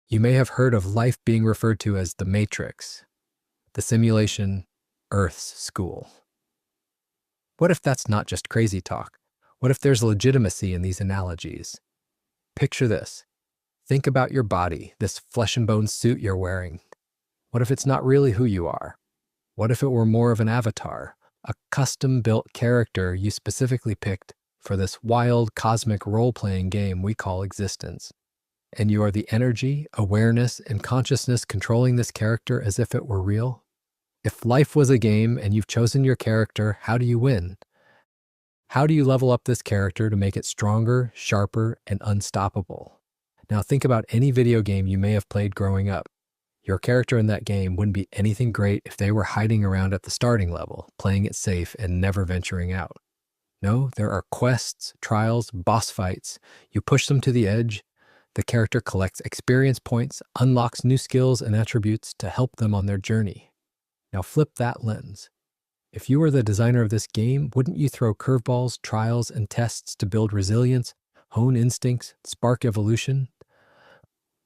You may have heard of life being referred to as the Matrix, the simulation, Earth's school. What if that's not just crazy talk? What if there's legitimacy in these analogies? Picture this. Think about your body, this flesh and bone suit you're wearing. What if it's not really who you are? What if it were more of an avatar, a custom-built character you specifically picked for this wild cosmic role-playing game we call existence? And you are the energy, awareness, and consciousness controlling this character as if it were real? If life was a game and you've chosen your character, how do you win? How do you level up this character to make it stronger, sharper, and unstoppable? Now think about any video game you may have played growing up. Your character in that game wouldn't be anything great if they were hiding around at the starting level, playing it safe and never venturing out. No, there are quests, trials, boss fights. You push them to the edge. The character collects experience points, unlocks new skills and attributes to help them on their journey. Now flip that lens. If you were the designer of this game, wouldn't you throw curveballs, trials, and tests to build resilience, hone instincts, spark evolution?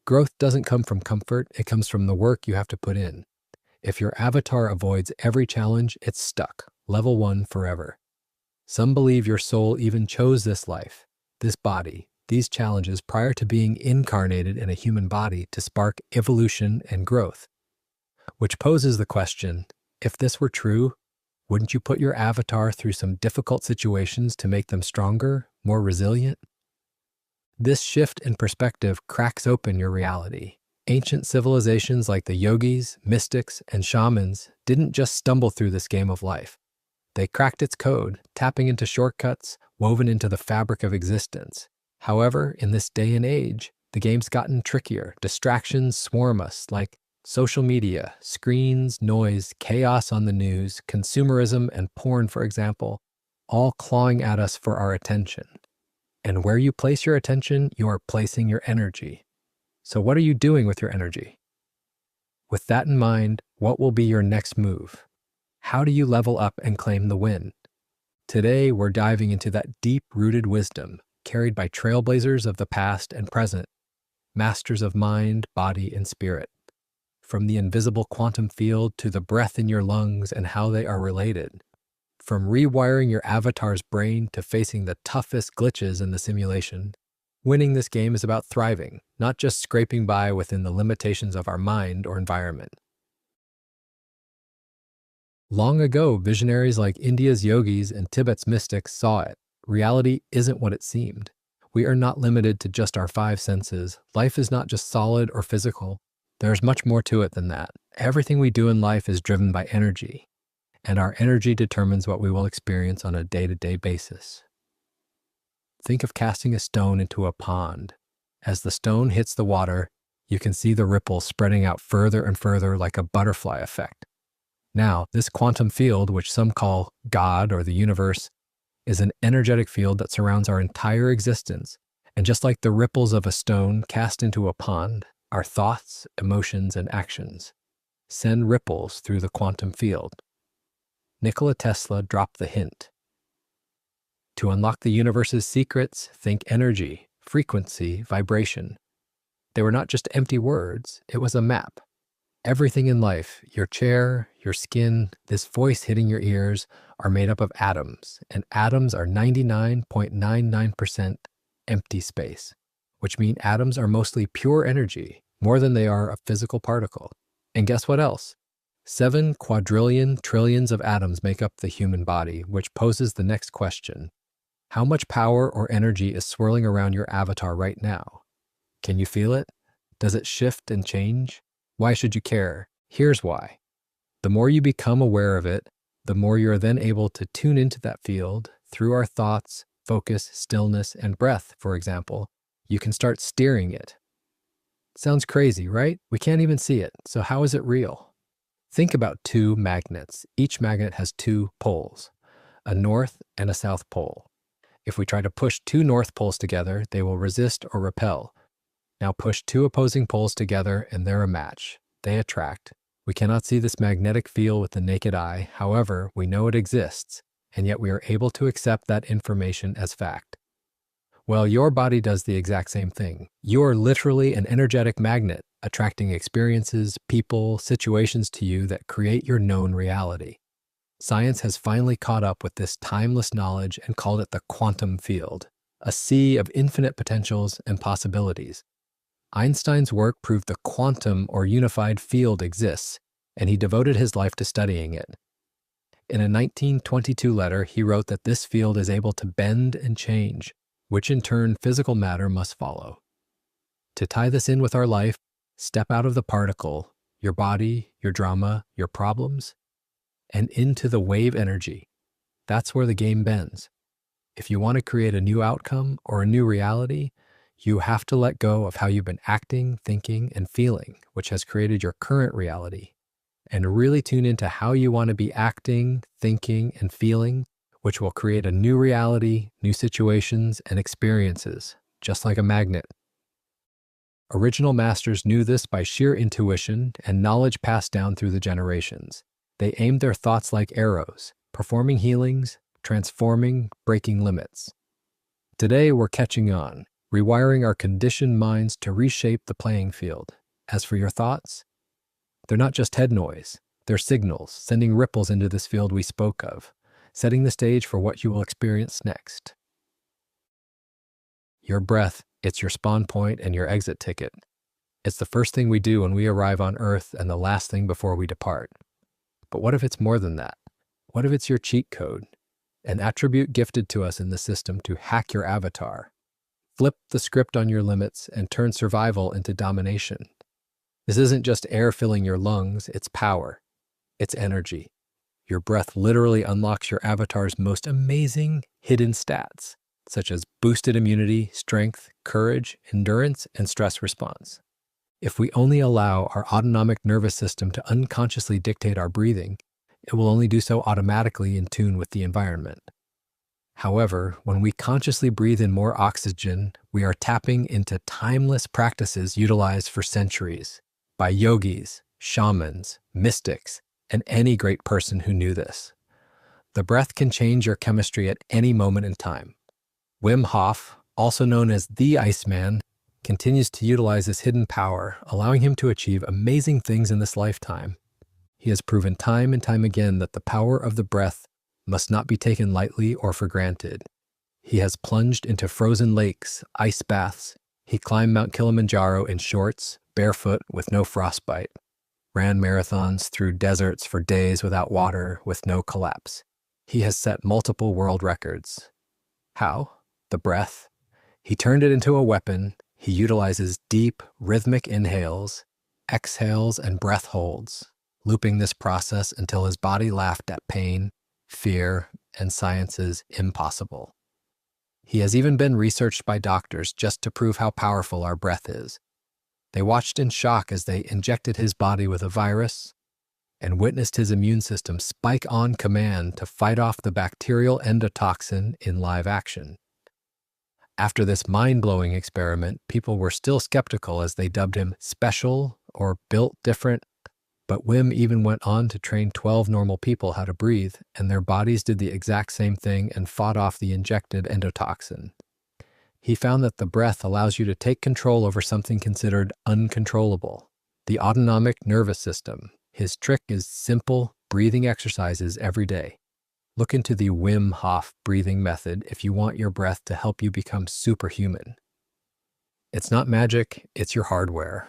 Growth doesn't come from comfort, it comes from the work you have to put in. If your avatar avoids every challenge, it's stuck, level 1 forever. Some believe your soul even chose this life, this body, these challenges prior to being incarnated in a human body to spark evolution and growth. Which poses the question, if this were true, wouldn't you put your avatar through some difficult situations to make them stronger, more resilient? This shift in perspective cracks open your reality. Ancient civilizations like the yogis, mystics, and shamans didn't just stumble through this game of life. They cracked its code, tapping into shortcuts woven into the fabric of existence. However, in this day and age, the game's gotten trickier. Distractions swarm us like social media, screens, noise, chaos on the news, consumerism, and porn, for example, all clawing at us for our attention. And where you place your attention, you are placing your energy. So what are you doing with your energy? With that in mind, what will be your next move? How do you level up and claim the win? Today, we're diving into that deep-rooted wisdom carried by trailblazers of the past and present, masters of mind, body, and spirit. From the invisible quantum field to the breath in your lungs and how they are related. From rewiring your avatar's brain to facing the toughest glitches in the simulation, winning this game is about thriving, not just scraping by within the limitations of our mind or environment. Long ago, visionaries like India's yogis and Tibet's mystics saw it. Reality isn't what it seemed. We are not limited to just our 5 senses. Life is not just solid or physical. There's much more to it than that. Everything we do in life is driven by energy, and our energy determines what we will experience on a day-to-day basis. Think of casting a stone into a pond. As the stone hits the water, you can see the ripples spreading out further and further like a butterfly effect. Now, this quantum field, which some call God or the universe, is an energetic field that surrounds our entire existence. And just like the ripples of a stone cast into a pond, our thoughts, emotions, and actions send ripples through the quantum field. Nikola Tesla dropped the hint. To unlock the universe's secrets, think energy, frequency, vibration. They were not just empty words, it was a map. Everything in life, your chair, your skin, this voice hitting your ears, are made up of atoms, and atoms are 99.99% empty space, which means atoms are mostly pure energy, more than they are a physical particle. And guess what else? 7 quadrillion trillions of atoms make up the human body, which poses the next question. How much power or energy is swirling around your avatar right now? Can you feel it? Does it shift and change? Why should you care? Here's why. The more you become aware of it, the more you're then able to tune into that field through our thoughts, focus, stillness, and breath, for example. You can start steering it. Sounds crazy, right? We can't even see it, so how is it real? Think about 2 magnets. Each magnet has 2 poles, a north and a south pole. If we try to push 2 north poles together, they will resist or repel. Now push 2 opposing poles together and they're a match. They attract. We cannot see this magnetic field with the naked eye. However, we know it exists, and yet we are able to accept that information as fact. Well, your body does the exact same thing. You are literally an energetic magnet. attracting experiences, people, situations to you that create your known reality. Science has finally caught up with this timeless knowledge and called it the quantum field, a sea of infinite potentials and possibilities. Einstein's work proved the quantum or unified field exists, and he devoted his life to studying it. In a 1922 letter, he wrote that this field is able to bend and change, which in turn physical matter must follow. To tie this in with our life, step out of the particle, your body, your drama, your problems, and into the wave energy. That's where the game bends. If you want to create a new outcome or a new reality, you have to let go of how you've been acting, thinking, and feeling, which has created your current reality, and really tune into how you want to be acting, thinking, and feeling, which will create a new reality, new situations, and experiences, just like a magnet. Original masters knew this by sheer intuition and knowledge passed down through the generations. They aimed their thoughts like arrows, performing healings, transforming, breaking limits. Today, we're catching on, rewiring our conditioned minds to reshape the playing field. As for your thoughts, they're not just head noise. They're signals, sending ripples into this field we spoke of, setting the stage for what you will experience next. Your breath, it's your spawn point and your exit ticket. It's the first thing we do when we arrive on Earth and the last thing before we depart. But what if it's more than that? What if it's your cheat code? An attribute gifted to us in the system to hack your avatar. Flip the script on your limits and turn survival into domination. This isn't just air filling your lungs, it's power. It's energy. Your breath literally unlocks your avatar's most amazing hidden stats, such as boosted immunity, strength, courage, endurance, and stress response. If we only allow our autonomic nervous system to unconsciously dictate our breathing, it will only do so automatically in tune with the environment. However, when we consciously breathe in more oxygen, we are tapping into timeless practices utilized for centuries by yogis, shamans, mystics, and any great person who knew this. The breath can change your chemistry at any moment in time. Wim Hof, also known as the Iceman, continues to utilize this hidden power, allowing him to achieve amazing things in this lifetime. He has proven time and time again that the power of the breath must not be taken lightly or for granted. He has plunged into frozen lakes, ice baths. He climbed Mount Kilimanjaro in shorts, barefoot, with no frostbite. Ran marathons through deserts for days without water, with no collapse. He has set multiple world records. How? The breath. He turned it into a weapon. He utilizes deep, rhythmic inhales, exhales, and breath holds, looping this process until his body laughed at pain, fear, and science's impossible. He has even been researched by doctors just to prove how powerful our breath is. They watched in shock as they injected his body with a virus and witnessed his immune system spike on command to fight off the bacterial endotoxin in live action. After this mind-blowing experiment, people were still skeptical as they dubbed him special or built different. But Wim even went on to train 12 normal people how to breathe, and their bodies did the exact same thing and fought off the injected endotoxin. He found that the breath allows you to take control over something considered uncontrollable, the autonomic nervous system. His trick is simple breathing exercises every day. Look into the Wim Hof breathing method if you want your breath to help you become superhuman. It's not magic, it's your hardware.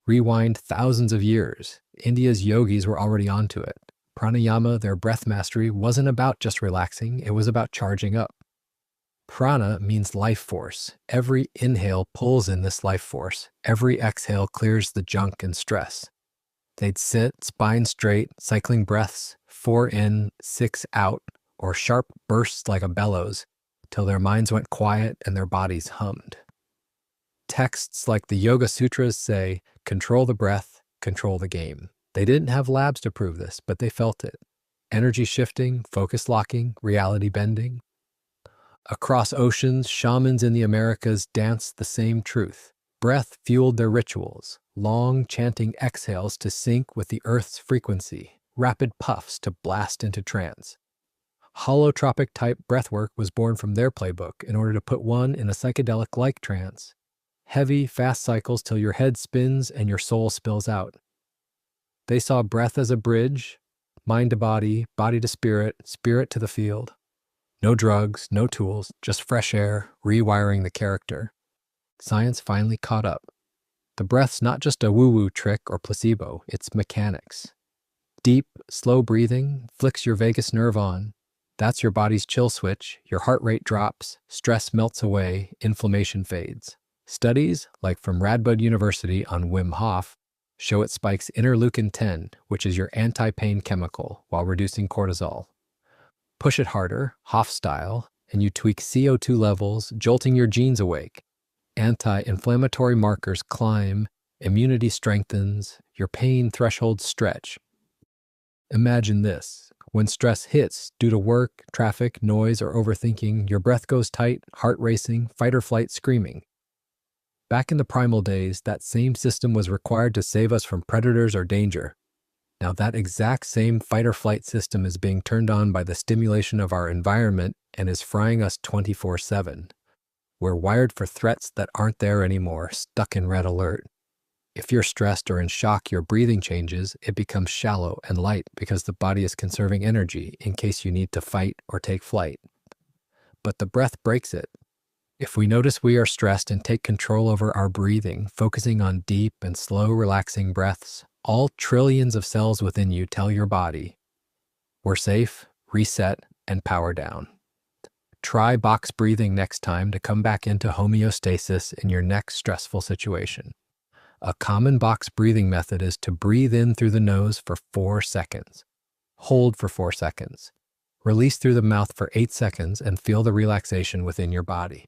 Rewind thousands of years, India's yogis were already onto it. Pranayama, their breath mastery, wasn't about just relaxing, it was about charging up. Prana means life force. Every inhale pulls in this life force. Every exhale clears the junk and stress. They'd sit, spine straight, cycling breaths, 4 in, 6 out, or sharp bursts like a bellows, till their minds went quiet and their bodies hummed. Texts like the Yoga Sutras say, control the breath, control the game. They didn't have labs to prove this, but they felt it. Energy shifting, focus locking, reality bending. Across oceans, shamans in the Americas danced the same truth. Breath fueled their rituals, long chanting exhales to sync with the earth's frequency, rapid puffs to blast into trance. Holotropic type breathwork was born from their playbook in order to put one in a psychedelic-like trance. heavy, fast cycles till your head spins and your soul spills out. They saw breath as a bridge, mind to body, body to spirit, spirit to the field. No drugs, no tools, just fresh air, rewiring the character. Science finally caught up. The breath's not just a woo-woo trick or placebo, it's mechanics. Deep, slow breathing flicks your vagus nerve on. That's your body's chill switch. Your heart rate drops, stress melts away, inflammation fades. Studies, like from Radboud University on Wim Hof, show it spikes interleukin-10, which is your anti-pain chemical, while reducing cortisol. Push it harder, Hof style, and you tweak CO2 levels, jolting your genes awake. Anti-inflammatory markers climb, immunity strengthens, your pain thresholds stretch. Imagine this. When stress hits due to work, traffic, noise, or overthinking, your breath goes tight, heart racing, fight or flight screaming. Back in the primal days, that same system was required to save us from predators or danger. Now that exact same fight or flight system is being turned on by the stimulation of our environment and is frying us 24/7. We're wired for threats that aren't there anymore, stuck in red alert. If you're stressed or in shock, your breathing changes, it becomes shallow and light because the body is conserving energy in case you need to fight or take flight. But the breath breaks it. If we notice we are stressed and take control over our breathing, focusing on deep and slow relaxing breaths, all trillions of cells within you tell your body, we're safe, reset, and power down. Try box breathing next time to come back into homeostasis in your next stressful situation. A common box breathing method is to breathe in through the nose for 4 seconds. Hold for 4 seconds. Release through the mouth for 8 seconds and feel the relaxation within your body.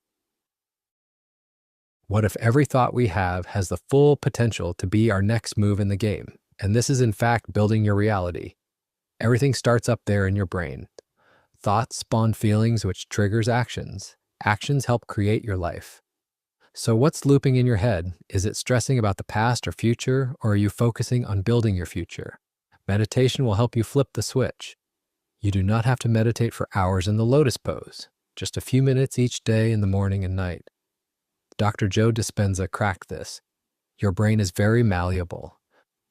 What if every thought we have has the full potential to be our next move in the game? And this is in fact building your reality. Everything starts up there in your brain. Thoughts spawn feelings, which triggers actions. Actions help create your life. So what's looping in your head? Is it stressing about the past or future, or are you focusing on building your future? Meditation will help you flip the switch. You do not have to meditate for hours in the lotus pose, just a few minutes each day in the morning and night. Dr. Joe Dispenza cracked this. Your brain is very malleable.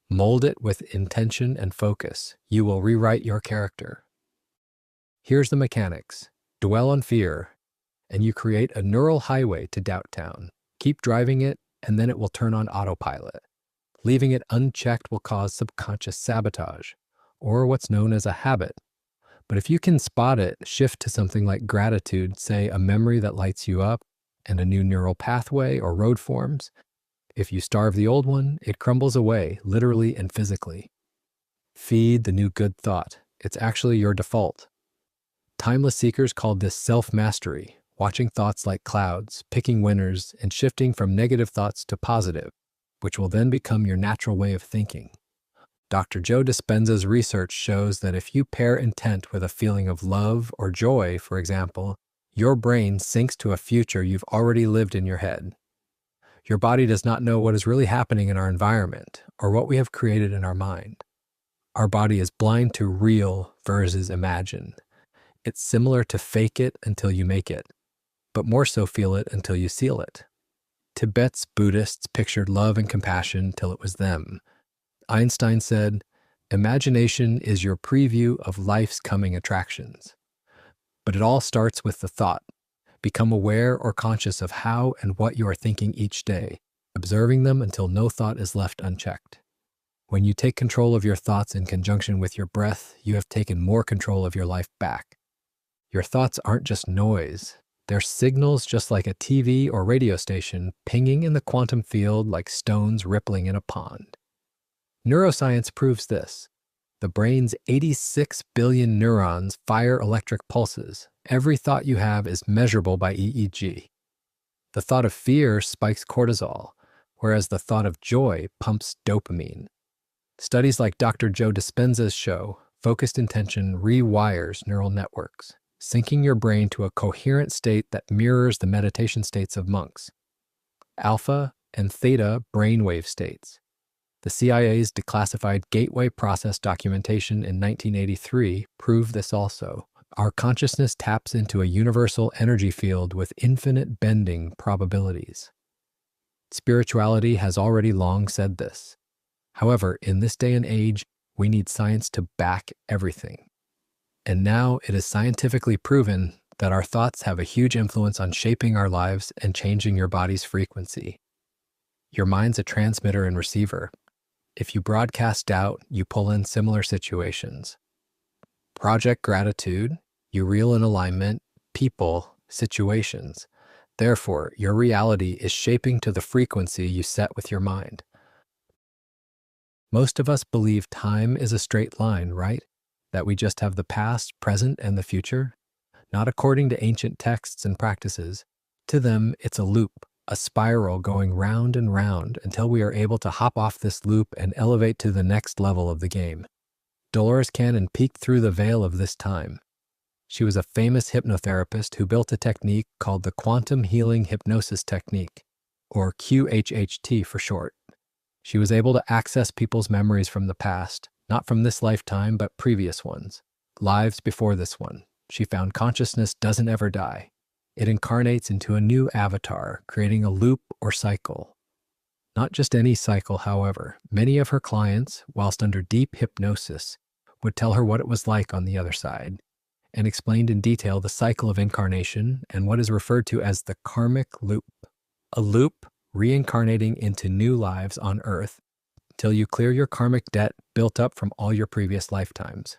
Mold it with intention and focus. You will rewrite your character. Here's the mechanics. Dwell on fear, and you create a neural highway to Doubt Town. Keep driving it, and then it will turn on autopilot. Leaving it unchecked will cause subconscious sabotage, or what's known as a habit. But if you can spot it, shift to something like gratitude, say a memory that lights you up, and a new neural pathway or road forms. If you starve the old one, it crumbles away, literally and physically. Feed the new good thought. It's actually your default. Timeless seekers called this self-mastery, watching thoughts like clouds, picking winners, and shifting from negative thoughts to positive, which will then become your natural way of thinking. Dr. Joe Dispenza's research shows that if you pair intent with a feeling of love or joy, for example, your brain syncs to a future you've already lived in your head. Your body does not know what is really happening in our environment or what we have created in our mind. Our body is blind to real versus imagined. It's similar to fake it until you make it, but more so feel it until you seal it. Tibet's Buddhists pictured love and compassion till it was them. Einstein said, "Imagination is your preview of life's coming attractions." But it all starts with the thought. Become aware or conscious of how and what you are thinking each day, observing them until no thought is left unchecked. When you take control of your thoughts in conjunction with your breath, you have taken more control of your life back. Your thoughts aren't just noise. They're signals just like a TV or radio station pinging in the quantum field like stones rippling in a pond. Neuroscience proves this. The brain's 86 billion neurons fire electric pulses. Every thought you have is measurable by EEG. The thought of fear spikes cortisol, whereas the thought of joy pumps dopamine. Studies like Dr. Joe Dispenza's show, focused intention rewires neural networks, syncing your brain to a coherent state that mirrors the meditation states of monks. Alpha and theta brainwave states. The CIA's declassified gateway process documentation in 1983 proved this also. Our consciousness taps into a universal energy field with infinite bending probabilities. Spirituality has already long said this. However, in this day and age, we need science to back everything. And now it is scientifically proven that our thoughts have a huge influence on shaping our lives and changing your body's frequency. Your mind's a transmitter and receiver. If you broadcast doubt, you pull in similar situations. Project gratitude, you reel in alignment, people, situations. Therefore, your reality is shaping to the frequency you set with your mind. Most of us believe time is a straight line, right? That we just have the past, present, and the future? Not according to ancient texts and practices. To them, it's a loop, a spiral going round and round until we are able to hop off this loop and elevate to the next level of the game. Dolores Cannon peeked through the veil of this time. She was a famous hypnotherapist who built a technique called the Quantum Healing Hypnosis Technique, or QHHT for short. She was able to access people's memories from the past, not from this lifetime, but previous ones, lives before this one. She found consciousness doesn't ever die. It incarnates into a new avatar, creating a loop or cycle. Not just any cycle, however. Many of her clients, whilst under deep hypnosis, would tell her what it was like on the other side, and explained in detail the cycle of incarnation and what is referred to as the karmic loop. A loop reincarnating into new lives on Earth till you clear your karmic debt built up from all your previous lifetimes.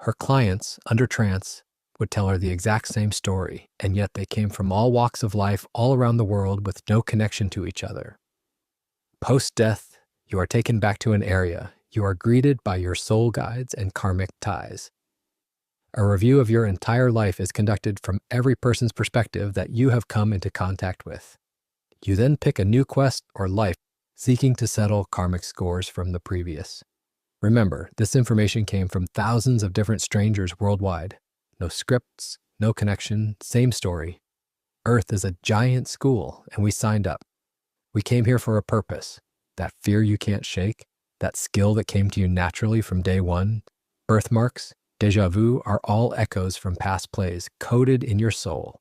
Her clients, under trance, would tell her the exact same story, and yet they came from all walks of life all around the world with no connection to each other. Post-death, you are taken back to an area. You are greeted by your soul guides and karmic ties. A review of your entire life is conducted from every person's perspective that you have come into contact with. You then pick a new quest or life, seeking to settle karmic scores from the previous. Remember, this information came from thousands of different strangers worldwide. No scripts, no connection, same story. Earth is a giant school, and we signed up. We came here for a purpose. That fear you can't shake, that skill that came to you naturally from day one, birthmarks, déjà vu are all echoes from past plays coded in your soul.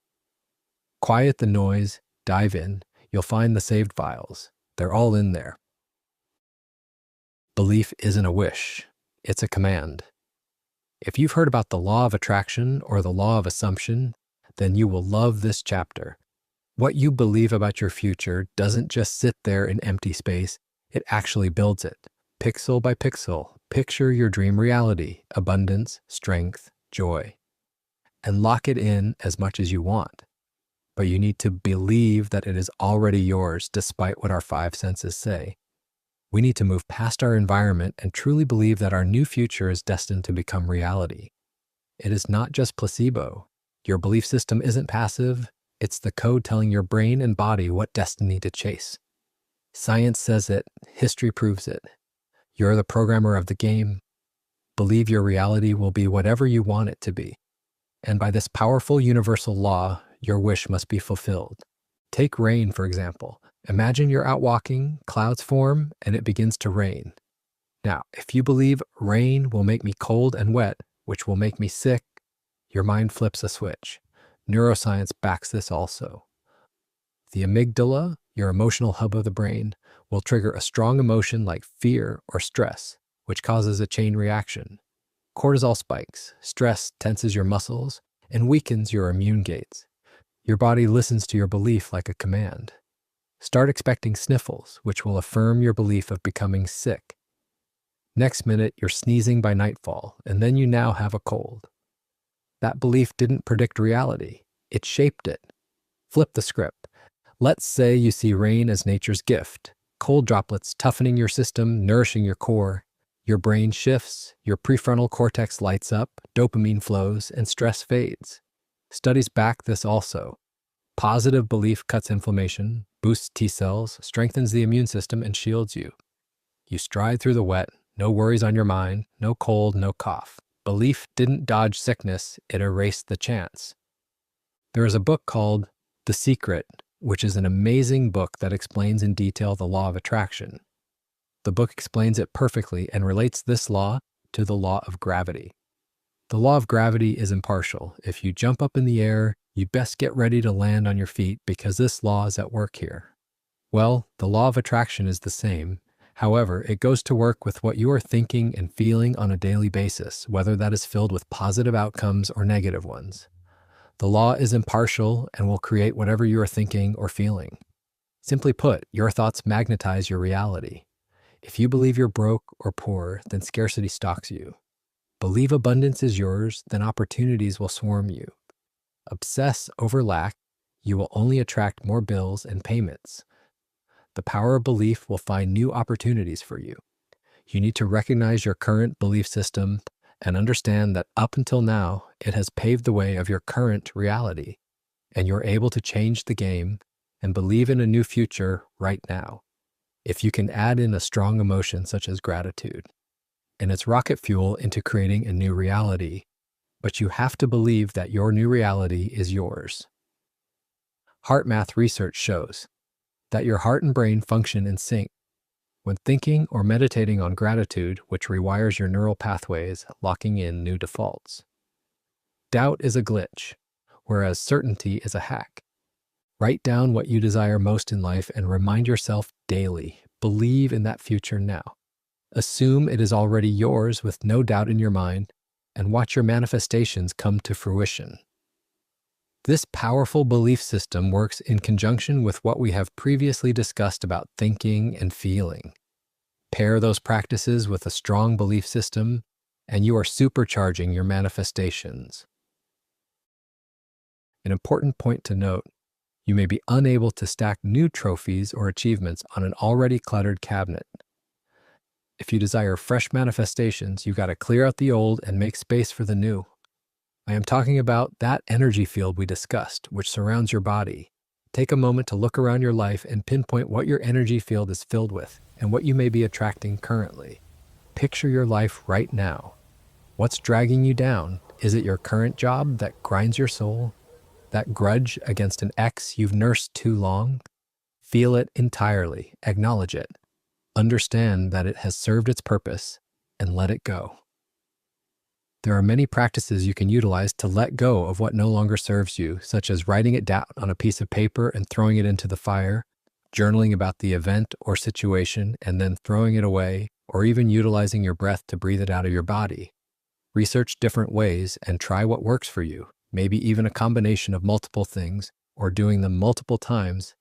Quiet the noise, dive in, you'll find the saved files. They're all in there. Belief isn't a wish, it's a command. If you've heard about the law of attraction or the law of assumption, then you will love this chapter. What you believe about your future doesn't just sit there in empty space, it actually builds it. Pixel by pixel, picture your dream reality, abundance, strength, joy, and lock it in as much as you want. But you need to believe that it is already yours despite what our five senses say. We need to move past our environment and truly believe that our new future is destined to become reality. It is not just placebo. Your belief system isn't passive. It's the code telling your brain and body what destiny to chase. Science says it. History proves it. You're the programmer of the game. Believe your reality will be whatever you want it to be. And by this powerful universal law, your wish must be fulfilled. Take rain, for example. Imagine you're out walking, clouds form, and it begins to rain. Now, if you believe rain will make me cold and wet, which will make me sick, your mind flips a switch. Neuroscience backs this also. The amygdala, your emotional hub of the brain, will trigger a strong emotion like fear or stress, which causes a chain reaction. Cortisol spikes, stress tenses your muscles, and weakens your immune gates. Your body listens to your belief like a command. Start expecting sniffles, which will affirm your belief of becoming sick. Next minute, you're sneezing by nightfall, and then you now have a cold. That belief didn't predict reality. It shaped it. Flip the script. Let's say you see rain as nature's gift. Cold droplets toughening your system, nourishing your core. Your brain shifts, your prefrontal cortex lights up, dopamine flows, and stress fades. Studies back this also. Positive belief cuts inflammation, boosts T cells, strengthens the immune system, and shields you. You stride through the wet, no worries on your mind, no cold, no cough. Belief didn't dodge sickness, it erased the chance. There is a book called The Secret, which is an amazing book that explains in detail the law of attraction. The book explains it perfectly and relates this law to the law of gravity. The law of gravity is impartial. If you jump up in the air, you best get ready to land on your feet because this law is at work here. Well, the law of attraction is the same. However, it goes to work with what you are thinking and feeling on a daily basis, whether that is filled with positive outcomes or negative ones. The law is impartial and will create whatever you are thinking or feeling. Simply put, your thoughts magnetize your reality. If you believe you're broke or poor, then scarcity stalks you. Believe abundance is yours, then opportunities will swarm you. Obsess over lack, you will only attract more bills and payments. The power of belief will find new opportunities for you. You need to recognize your current belief system and understand that up until now, it has paved the way of your current reality, and you're able to change the game and believe in a new future right now. If you can add in a strong emotion such as gratitude, and it's rocket fuel into creating a new reality, but you have to believe that your new reality is yours. Heart math research shows that your heart and brain function in sync when thinking or meditating on gratitude, which rewires your neural pathways, locking in new defaults. Doubt is a glitch, whereas certainty is a hack. Write down what you desire most in life and remind yourself daily, believe in that future now. Assume it is already yours with no doubt in your mind, and watch your manifestations come to fruition. This powerful belief system works in conjunction with what we have previously discussed about thinking and feeling. Pair those practices with a strong belief system, and you are supercharging your manifestations. An important point to note: you may be unable to stack new trophies or achievements on an already cluttered cabinet. If you desire fresh manifestations, you've got to clear out the old and make space for the new. I am talking about that energy field we discussed, which surrounds your body. Take a moment to look around your life and pinpoint what your energy field is filled with and what you may be attracting currently. Picture your life right now. What's dragging you down? Is it your current job that grinds your soul? That grudge against an ex you've nursed too long? Feel it entirely. Acknowledge it. Understand that it has served its purpose and let it go. There are many practices you can utilize to let go of what no longer serves you, such as writing it down on a piece of paper and throwing it into the fire, journaling about the event or situation and then throwing it away, or even utilizing your breath to breathe it out of your body. Research different ways and try what works for you, maybe even a combination of multiple things, or doing them multiple times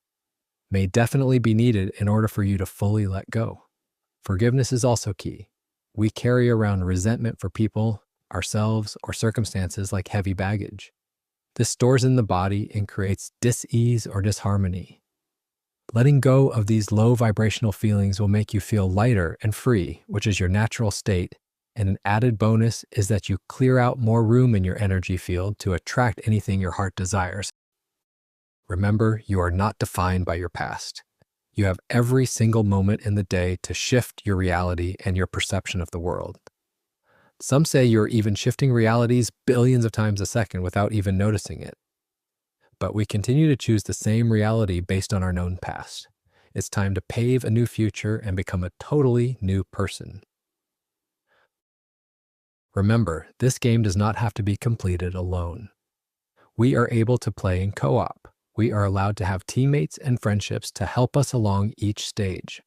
may definitely be needed in order for you to fully let go. Forgiveness is also key. We carry around resentment for people, ourselves, or circumstances like heavy baggage. This stores in the body and creates dis-ease or disharmony. Letting go of these low vibrational feelings will make you feel lighter and free, which is your natural state, and an added bonus is that you clear out more room in your energy field to attract anything your heart desires. Remember, you are not defined by your past. You have every single moment in the day to shift your reality and your perception of the world. Some say you're even shifting realities billions of times a second without even noticing it. But we continue to choose the same reality based on our known past. It's time to pave a new future and become a totally new person. Remember, this game does not have to be completed alone. We are able to play in co-op. We are allowed to have teammates and friendships to help us along each stage.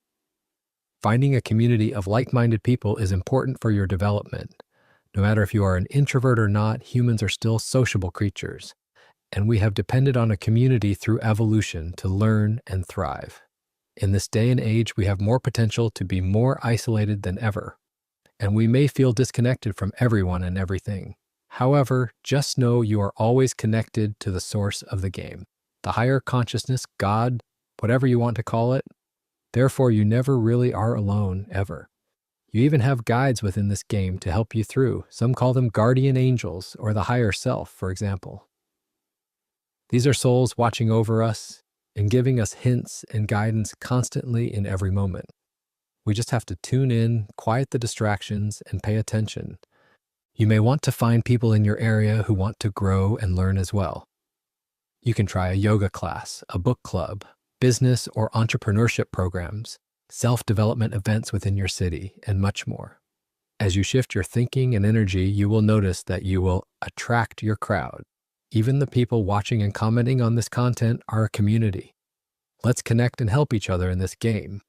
Finding a community of like-minded people is important for your development. No matter if you are an introvert or not, humans are still sociable creatures, and we have depended on a community through evolution to learn and thrive. In this day and age, we have more potential to be more isolated than ever, and we may feel disconnected from everyone and everything. However, just know you are always connected to the source of the game, the higher consciousness, God, whatever you want to call it. Therefore, you never really are alone, ever. You even have guides within this game to help you through. Some call them guardian angels or the higher self, for example. These are souls watching over us and giving us hints and guidance constantly in every moment. We just have to tune in, quiet the distractions, and pay attention. You may want to find people in your area who want to grow and learn as well. You can try a yoga class, a book club, business or entrepreneurship programs, self-development events within your city, and much more. As you shift your thinking and energy, you will notice that you will attract your crowd. Even the people watching and commenting on this content are a community. Let's connect and help each other in this game.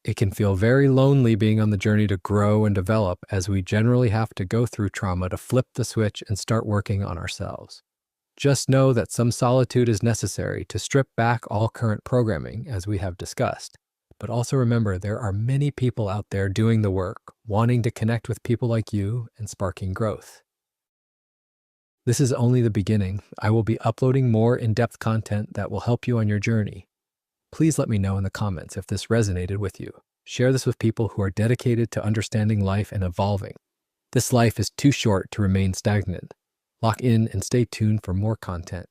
It can feel very lonely being on the journey to grow and develop, as we generally have to go through trauma to flip the switch and start working on ourselves. Just know that some solitude is necessary to strip back all current programming, as we have discussed. But also remember, there are many people out there doing the work, wanting to connect with people like you and sparking growth. This is only the beginning. I will be uploading more in-depth content that will help you on your journey. Please let me know in the comments if this resonated with you. Share this with people who are dedicated to understanding life and evolving. This life is too short to remain stagnant. Lock in and stay tuned for more content.